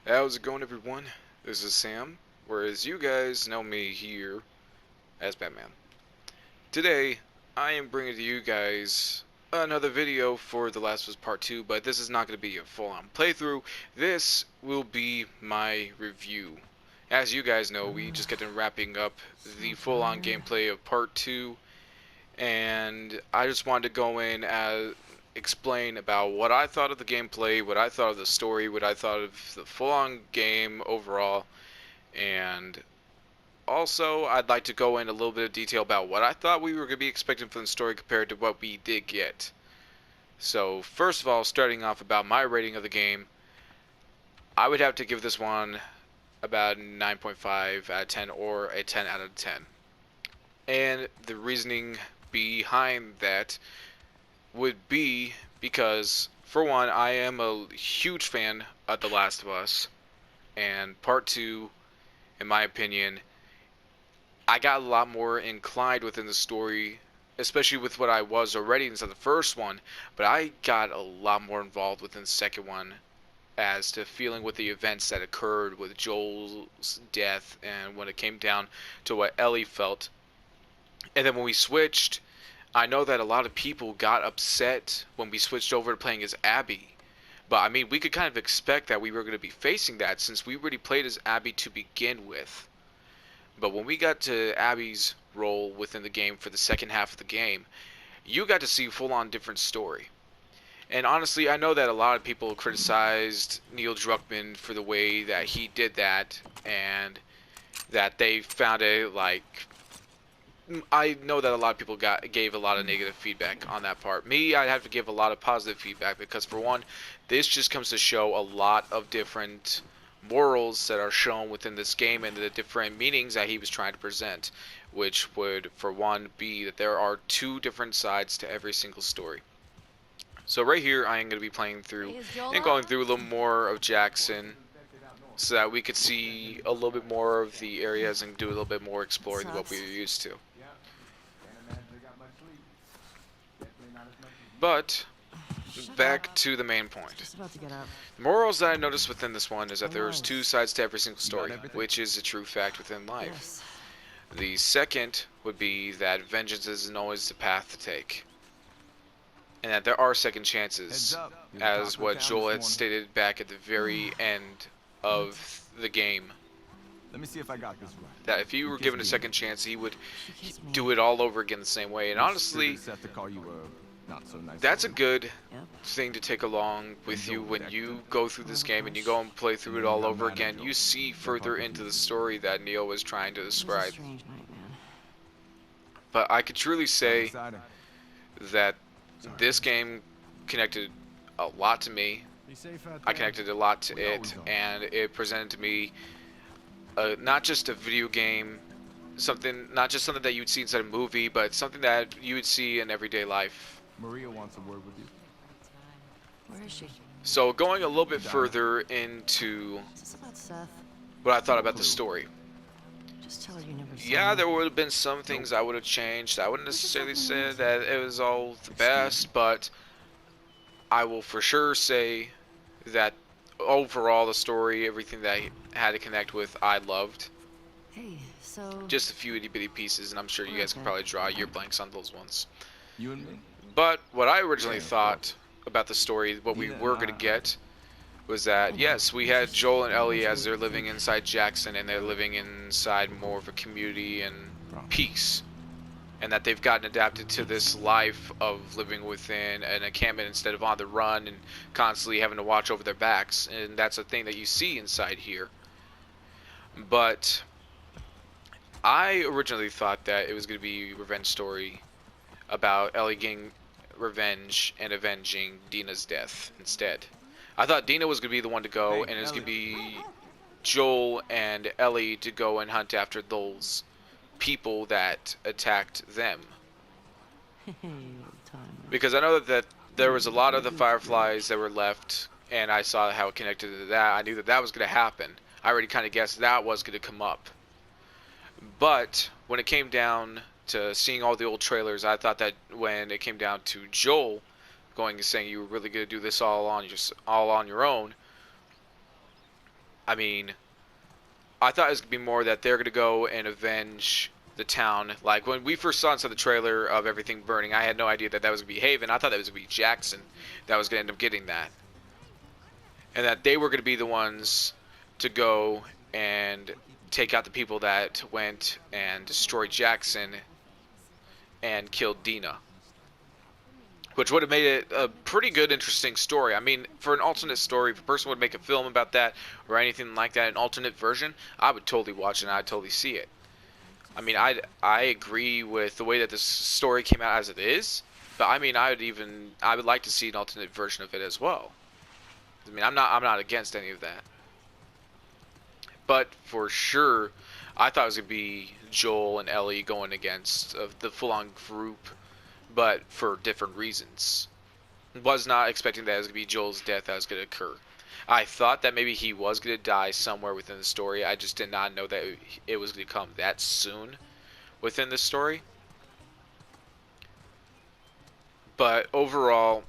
How's it going, everyone? This is Sam, whereas you guys know me here as Batman. Today, I am bringing to you guys another video for The Last of Us Part 2, but this is not going to be a full-on playthrough. This will be my review. As you guys know, we just got done wrapping up the full-on gameplay of Part 2, and I just wanted to go in and explain about what I thought of the gameplay, what I thought of the story, what I thought of the full-on game overall, and also I'd like to go in a little bit of detail about what I thought we were going to be expecting from the story compared to what we did get. So first of all, starting off about my rating of the game, I would have to give this one about 9.5 out of 10 or a 10 out of 10. And the reasoning behind that would be because, for one, I am a huge fan of The Last of Us, and Part 2, in my opinion, I got a lot more inclined within the story, especially with what I was already inside the first one, but I got a lot more involved within the second one as to feeling with the events that occurred with Joel's death and when it came down to what Ellie felt. And then when we switched, I know that a lot of people got upset when we switched over to playing as Abby. But I mean, we could kind of expect that we were going to be facing that since we already played as Abby to begin with. But when we got to Abby's role within the game for the second half of the game, you got to see a full-on different story. And honestly, I know that a lot of people criticized Neil Druckmann for the way that he did that, and that they found it like, I know that a lot of people gave a lot of negative feedback on that part. Me, I'd have to give a lot of positive feedback because, for one, this just comes to show a lot of different morals that are shown within this game and the different meanings that he was trying to present, which would, for one, be that there are two different sides to every single story. So right here, I am going to be playing through and going through a little more of Jackson so that we could see a little bit more of the areas and do a little bit more exploring than what we were used to. But back to the main point. The morals that I noticed within this one is that there's two sides to every single story, which is a true fact within life. The second would be that vengeance isn't always the path to take, and that there are second chances, as what Joel had stated back at the very end of the game. Let me see if I got this right. That if he were given a second chance, he would do it all over again the same way. And honestly, that's a good thing to take along with you when you go through this game and you go and play through it all over again. You see further into the story that Neil was trying to describe. But I could truly say that this game connected a lot to me. I connected a lot to it, and it presented to me not just a video game, not just something that you'd see inside a movie, but something that you would see in everyday life. Maria wants a word with you. Where is she? So going a little bit further into Is this about Seth? what I thought about the story. Just tell her you never saw Yeah, me. there would have been some things I would have changed. I wouldn't necessarily say that it was all the best, but I will for sure say that overall the story, everything that I had to connect with, I loved. Hey, so Just a few itty bitty pieces, and I'm sure you guys can probably draw your blanks on those ones. You and me? But what I originally thought about the story, what we were going to get, was that, yes, we had Joel and Ellie as they're living inside Jackson, and they're living inside more of a community and peace. And that they've gotten adapted to this life of living within an encampment instead of on the run and constantly having to watch over their backs. And that's a thing that you see inside here. But I originally thought that it was going to be a revenge story about Ellie getting revenge and avenging Dina's death instead. I thought Dina was going to be the one to go, and it was going to be Joel and Ellie to go and hunt after those people that attacked them. Because I know that there was a lot of the Fireflies that were left, and I saw how it connected to that. I knew that that was going to happen. I already kind of guessed that was going to come up. But when it came down to seeing all the old trailers, I thought that when it came down to Joel going and saying you were really going to do this all on your own, I mean, I thought it was going to be more that they're going to go and avenge the town. Like, when we first saw inside the trailer of everything burning, I had no idea that that was going to be Haven. I thought that was going to be Jackson that was going to end up getting that. And that they were going to be the ones to go and take out the people that went and destroyed Jackson and killed Dina. Which would have made it a pretty good, interesting story. I mean, for an alternate story, if a person would make a film about that or anything like that, an alternate version, I would totally watch it and I'd totally see it. I mean, I agree with the way that this story came out as it is, but I mean, I would like to see an alternate version of it as well. I mean, I'm not against any of that. But for sure, I thought it was gonna be Joel and Ellie going against the full-on group, but for different reasons. Was not expecting that it was going to be Joel's death that was going to occur. I thought that maybe he was going to die somewhere within the story. I just did not know that it was going to come that soon within the story. But overall,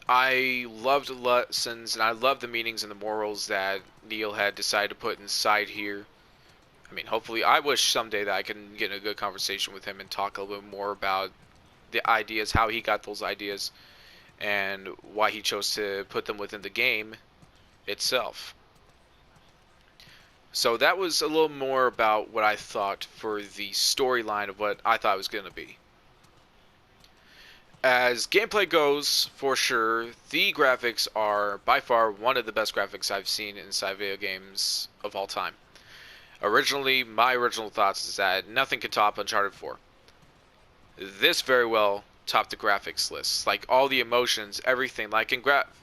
I loved the lessons and I loved the meanings and the morals that Neil had decided to put inside here. I mean, hopefully, I wish someday that I can get in a good conversation with him and talk a little bit more about the ideas, how he got those ideas, and why he chose to put them within the game itself. So that was a little more about what I thought for the storyline of what I thought it was going to be. As gameplay goes, for sure, the graphics are by far one of the best graphics I've seen inside video games of all time. Originally, my original thoughts is that nothing could top Uncharted 4. This very well topped the graphics list. Like, all the emotions, everything. Like,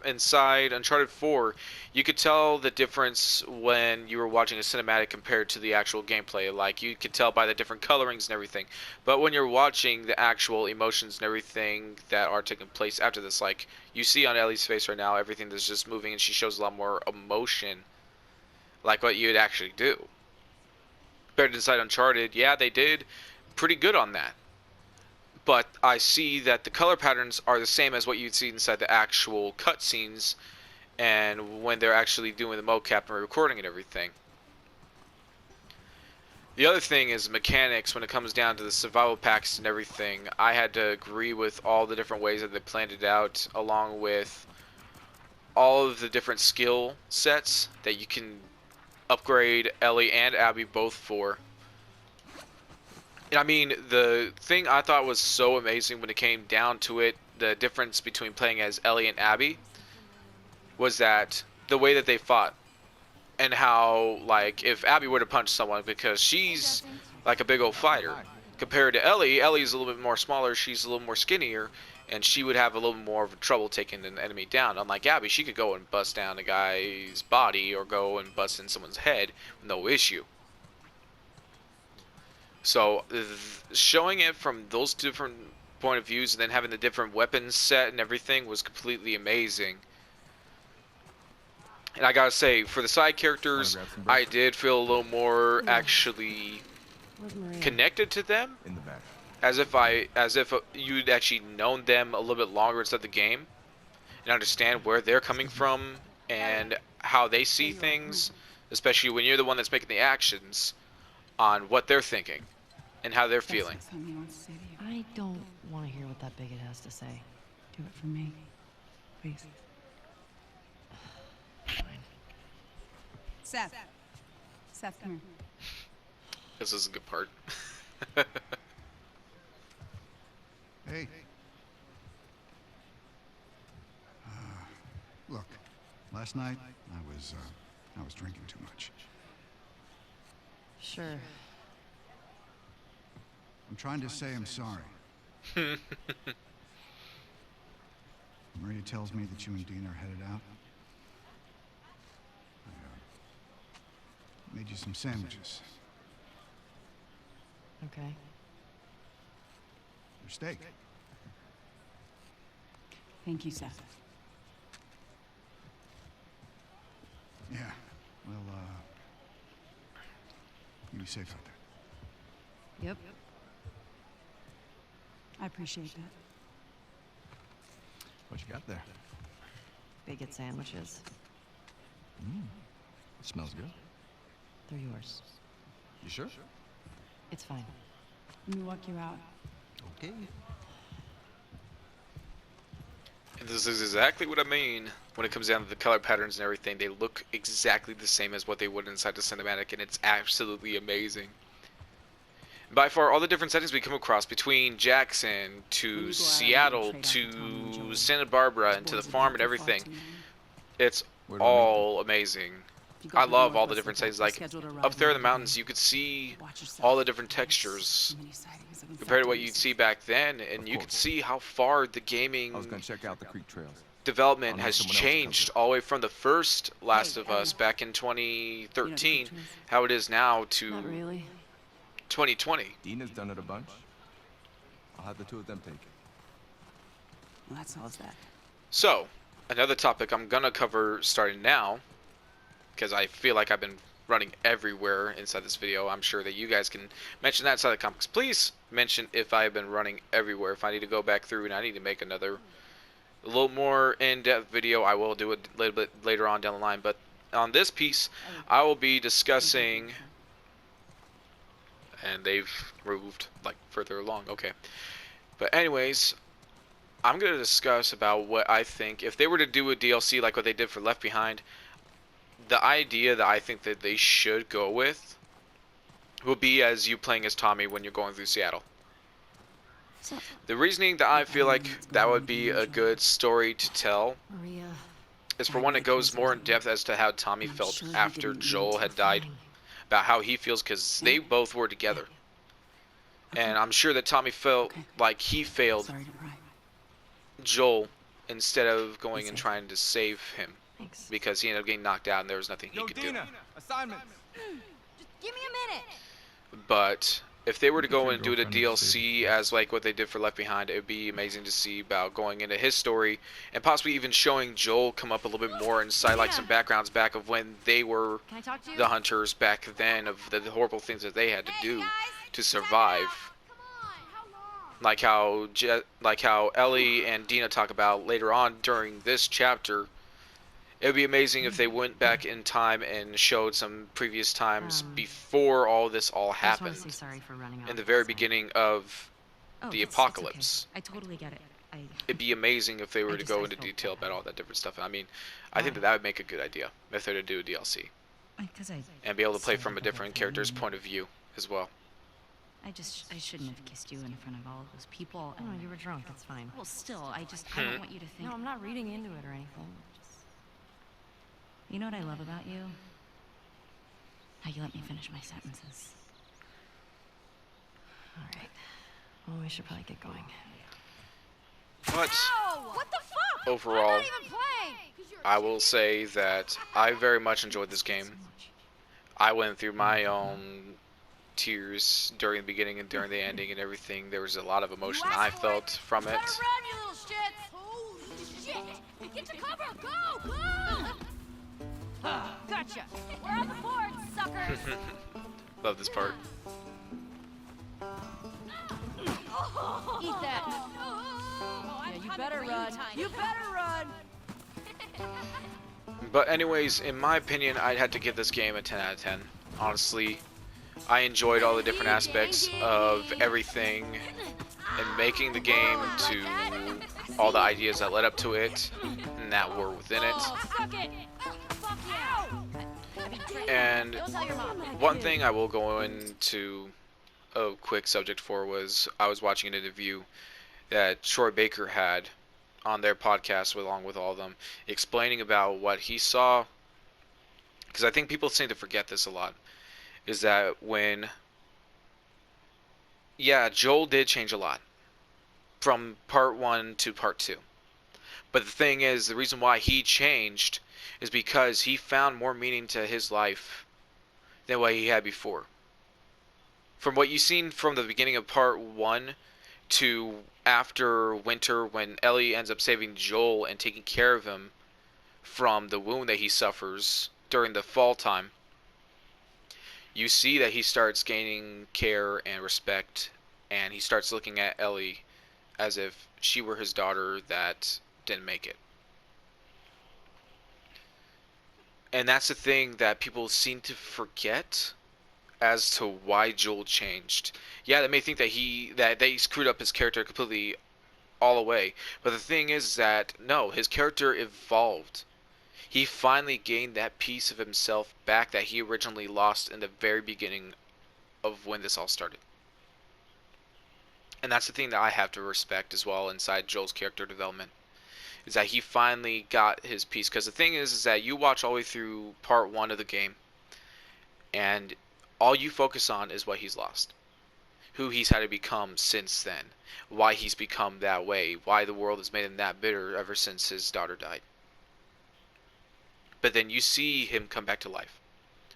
inside Uncharted 4, you could tell the difference when you were watching a cinematic compared to the actual gameplay. Like, you could tell by the different colorings and everything. But when you're watching the actual emotions and everything that are taking place after this, like, you see on Ellie's face right now, everything that's just moving, and she shows a lot more emotion, like what you'd actually do. Compared to inside Uncharted, yeah, they did pretty good on that. But I see that the color patterns are the same as what you'd see inside the actual cutscenes and when they're actually doing the mocap and recording and everything. The other thing is mechanics when it comes down to the survival packs and everything. I had to agree with all the different ways that they planned it out, along with all of the different skill sets that you can upgrade Ellie and Abby both for. I mean, the thing I thought was so amazing when it came down to it, the difference between playing as Ellie and Abby, was that the way that they fought. And how, like, if Abby were to punch someone, because she's like a big old fighter, compared to Ellie, Ellie's a little bit more smaller, she's a little more skinnier, and she would have a little more of trouble taking an enemy down. Unlike Abby, she could go and bust down a guy's body, or go and bust in someone's head, no issue. So, showing it from those different point of views and then having the different weapons set and everything was completely amazing. And I gotta say, for the side characters, I did feel a little more actually connected to them. In the back. As if you'd actually known them a little bit longer inside the game and understand where they're coming from and how they see things, especially when you're the one that's making the actions on what they're thinking and how they're feeling. I don't want to hear what that bigot has to say. Do it for me, please. Fine. Seth, come here. This is a good part. Hey. Look, last night I was drinking too much. Sure. I'm trying to say I'm sorry. Maria tells me that you and Dean are headed out. I made you some sandwiches. Okay. Your steak. Thank you, Seth. Yeah. Well, you be safe out there. Yep. I appreciate that. What you got there? Bigot sandwiches. Smells good. They're yours. You sure? It's fine. Let me walk you out. Okay. And this is exactly what I mean when it comes down to the color patterns and everything. They look exactly the same as what they would inside the cinematic, and it's absolutely amazing. By far, all the different settings we come across, between Jackson to Seattle to Santa Barbara and to the farm and everything, it's all amazing. I love all the different settings. Like up there in the mountains, you could see all the different textures compared to what you'd see back then, and you could see how far the gaming I was gonna check out the creek trails. development has changed all the way from the first Last of Us back in 2013, how it is now to Not really. 2020. Dina's done it a bunch. I'll have the two of them take it. Well, that solves that. So, another topic I'm gonna cover starting now, because I feel like I've been running everywhere inside this video. I'm sure that you guys can mention that inside the comments. Please mention if I've been running everywhere. If I need to go back through and I need to make another a little more in-depth video, I will do it a little bit later on down the line. But on this piece, I will be discussing, and they've moved like further along. Okay. But anyways, I'm going to discuss about what I think if they were to do a DLC like what they did for Left Behind. The idea that I think that they should go with will be as you playing as Tommy when you're going through Seattle. The reasoning that I feel like that would be a good story to tell Maria. is, for one, it goes more in depth as to how Tommy felt after Joel had died, about how he feels, because they both were together. And I'm sure that Tommy felt like he failed Sorry to pry. Joel instead of going and trying to save him, Thanks. because he ended up getting knocked out and there was nothing he Yo, could Dina, assignments. Just give me a minute. do. But if they were to go your and do the girlfriend on DLC as like what they did for Left Behind, it would be amazing to see about going into his story and possibly even showing Joel come up a little bit more inside, like some backgrounds back of when they were Can I talk to you? the hunters back then, of the horrible things that they had to do to survive. Come on, how long? Like how Ellie and Dina talk about later on during this chapter. It would be amazing if they went back in time and showed some previous times before all this all I just wanna happened, say sorry for running in the off, very sorry. beginning of Oh, the it's okay. apocalypse. I totally get it. It'd be amazing if they were to I go into felt detail bad. about all that different stuff. I mean, I think that would make a good idea if they were to do a DLC Because I and be able to play said from a about different everything, character's and point of view as well. I shouldn't have kissed you in front of all of those people. Oh, you were drunk. It's fine. Well, still, I don't want you to think. No, I'm not reading into it or anything. You know what I love about you? How you let me finish my sentences. All right. Well, we should probably get going. But What the fuck? overall, I'm not even playing. I will say that I very much enjoyed this game. I went through my own tears during the beginning and during the ending and everything. There was a lot of emotion I felt from it. Better run, you little shits. Oh, shit. Get to cover. Go, go. Gotcha. We're on the board, suckers. Love this part. Eat that. Yeah, you better run. You better run. But anyways, in my opinion, I'd have to give this game a 10 out of 10. Honestly, I enjoyed all the different aspects of everything and making the game, to all the ideas that led up to it and that were within it. Suck it. Fuck yeah. And Don't tell your mom. one thing I will go into a quick subject for was, I was watching an interview that Troy Baker had on their podcast along with all of them, explaining about what he saw, because I think people seem to forget this a lot, is that when, yeah, Joel did change a lot from part 1 to part 2. But the thing is, the reason why he changed is because he found more meaning to his life than what he had before. From what you've seen from the beginning of part 1 to after Winter, when Ellie ends up saving Joel and taking care of him from the wound that he suffers during the fall time, you see that he starts gaining care and respect, and he starts looking at Ellie as if she were his daughter that didn't make it. And that's the thing that people seem to forget as to why Joel changed. Yeah, they may think that he screwed up his character completely all the way, but the thing is that no, his character evolved. He finally gained that piece of himself back that he originally lost in the very beginning of when this all started. And that's the thing that I have to respect as well inside Joel's character development, is that he finally got his piece. Because the thing is that you watch all the way through part 1 of the game, and all you focus on is what he's lost, who he's had to become since then, why he's become that way, why the world has made him that bitter ever since his daughter died. But then you see him come back to life.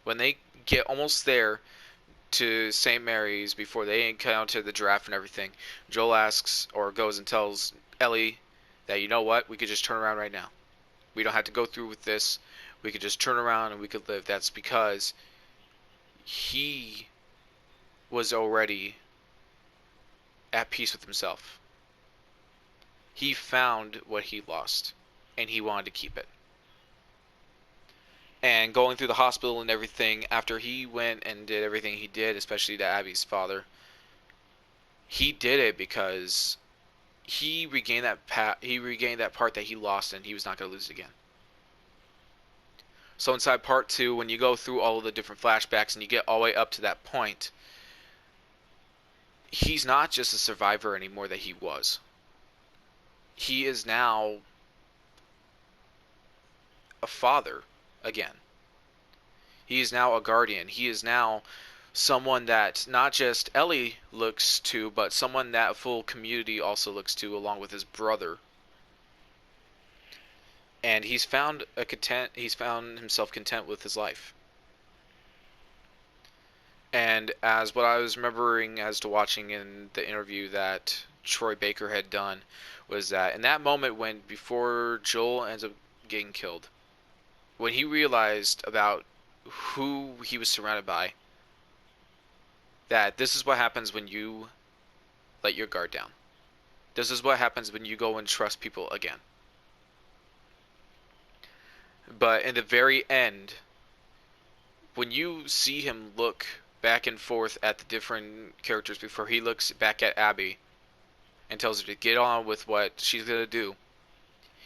When they get almost there to St. Mary's, before they encounter the giraffe and everything, Joel asks, or goes and tells Ellie that, you know what, we could just turn around right now. We don't have to go through with this. We could just turn around and we could live. That's because he was already at peace with himself. He found what he lost, and he wanted to keep it. And going through the hospital and everything, after he went and did everything he did, especially to Abby's father, he did it because he regained that part that he lost, and he was not going to lose it again. So inside part 2, when you go through all of the different flashbacks and you get all the way up to that point, he's not just a survivor anymore that he was. He is now a father again. He is now a guardian. He is now someone that not just Ellie looks to, but someone that a full community also looks to, along with his brother. And he's found himself content with his life. And as what I was remembering as to watching in the interview that Troy Baker had done, was that in that moment when, before Joel ends up getting killed, when he realized about who he was surrounded by, that this is what happens when you let your guard down. This is what happens when you go and trust people again. But in the very end, when you see him look back and forth at the different characters before he looks back at Abby and tells her to get on with what she's going to do,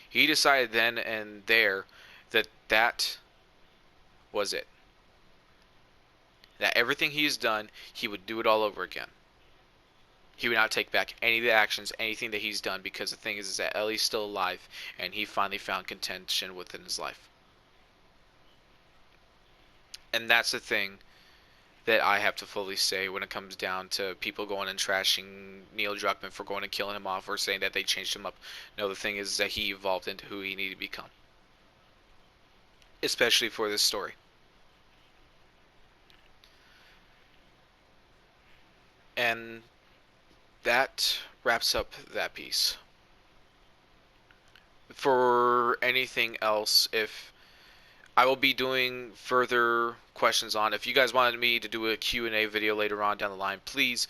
he decided then and there that that was it. That everything he's done, he would do it all over again. He would not take back any of the actions, anything that he's done, because the thing is that Ellie's still alive, and he finally found contention within his life. And that's the thing that I have to fully say when it comes down to people going and trashing Neil Druckmann for going and killing him off, or saying that they changed him up. No, the thing is that he evolved into who he needed to become. Especially for this story. And that wraps up that piece. For anything else, if I will be doing further questions on, if you guys wanted me to do a Q&A video later on down the line, please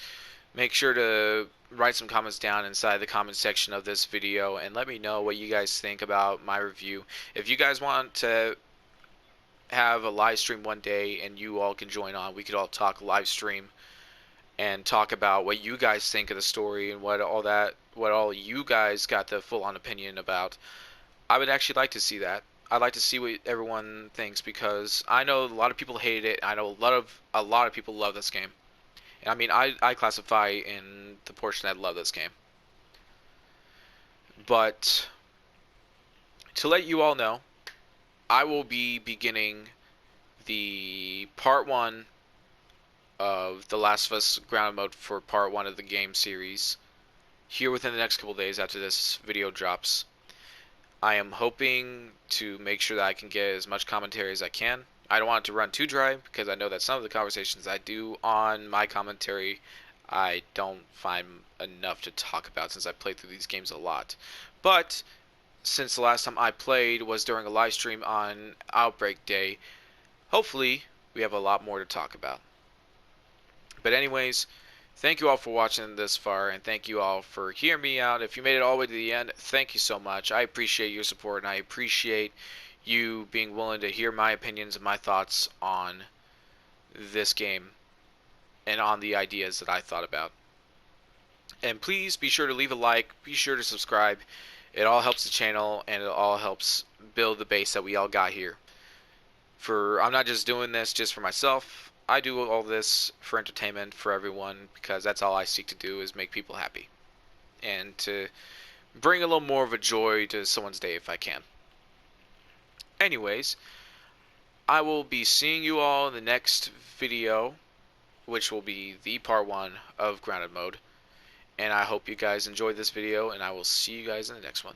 make sure to write some comments down inside the comment section of this video and let me know what you guys think about my review. If you guys want to have a live stream one day and you all can join on, we could all talk live stream and talk about what you guys think of the story and what all you guys got the full-on opinion about. I would actually like to see that. I'd like to see what everyone thinks, because I know a lot of people hate it. I know a lot of people love this game. I mean, I classify in the portion that love this game. But to let you all know, I will be beginning the part 1 of The Last of Us ground mode for part 1 of the game series here within the next couple days after this video drops. I am hoping to make sure that I can get as much commentary as I can. I don't want it to run too dry, because I know that some of the conversations I do on my commentary I don't find enough to talk about, since I played through these games a lot. But since the last time I played was during a live stream on Outbreak Day, hopefully we have a lot more to talk about. But anyways, thank you all for watching this far, and thank you all for hearing me out. If you made it all the way to the end, thank you so much. I appreciate your support, and I appreciate you being willing to hear my opinions and my thoughts on this game and on the ideas that I thought about. And please be sure to leave a like, be sure to subscribe. It all helps the channel, and it all helps build the base that we all got here. I'm not just doing this just for myself. I do all this for entertainment, for everyone, because that's all I seek to do, is make people happy. And to bring a little more of a joy to someone's day if I can. Anyways, I will be seeing you all in the next video, which will be the part 1 of Grounded Mode. And I hope you guys enjoyed this video, and I will see you guys in the next one.